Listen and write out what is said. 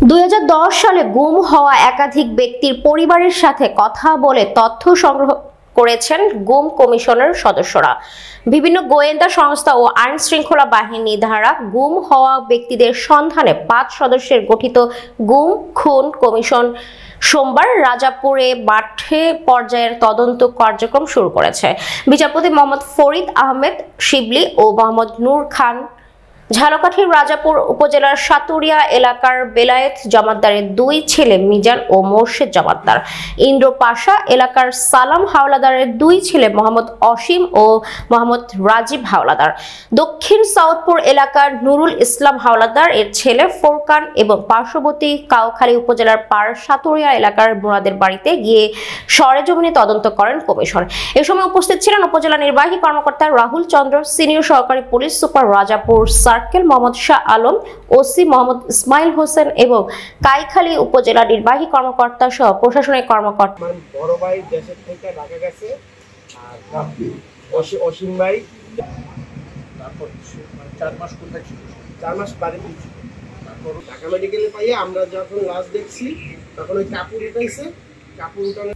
2010 সালে গুম হওয়া একাধিক ব্যক্তির পরিবারের সাথে কথা বলে তথ্য সংগ্রহ করেছেন গুম কমিশনের সদস্যরা। বিভিন্ন গোয়েন্দা সংস্থা ও আইন শৃঙ্খলা বাহিনী দ্বারা গুম হওয়া ব্যক্তিদের সন্ধানে 5 সদস্যের গঠিত গুম খুন কমিশন সোমবার রাজাপুরে মাঠে পর্যায়ের তদন্ত কার্যক্রম শুরু করেছে। বিচারপতি মোহাম্মদ ফরিদ আহমেদ শিবলি ও মোহাম্মদ নূর খান ঝালকাঠির রাজাপুর উপজেলার সাতুরিয়া এলাকার বেলায়েত জমাদ্দারের 2 ছেলে মিজান ও মোর্শেদ জমাদ্দার, ইন্দ্র পাশা এলাকার সালাম হাওলাদারের 2 ছেলে মোহাম্মদ অসীম ও মোহাম্মদ রাজীব হাওলাদার, দক্ষিণ সাউথপুর এলাকার নুরুল ইসলাম হাওলাদার এর ছেলে ফোরকান এবং পার্শ্ববর্তী কাউখালী উপজেলার পার সাতুরিয়া এলাকার মুরাদের বাড়িতে গিয়ে সরেজমিনে তদন্ত করেন কমিশন। এ সময় উপস্থিত ছিলেন উপজেলা নির্বাহী কর্মকর্তা রাহুল চন্দ্র, সিনিয়র সহকারী police super Rajapur circle Mohammad Shah Alam, OC Mohammad Ismail Hossain এবং কাইখালী উপজেলা নির্বাহী কর্মকর্তা সহ প্রশাসনিক কর্মকর্তা। বড় ভাই দেশের থেকে ঢাকা গেছে, আর অসীম ভাই তারপর 4 মাস কোথায় ছিল, 4 মাস বাড়িতে ছিল। তারপর ঢাকা মেডিকেলে পাইয়ে আমরা যখন লাশ দেখছি তখন ওই কাপড় উঠাইছে, কাপড় উঠানো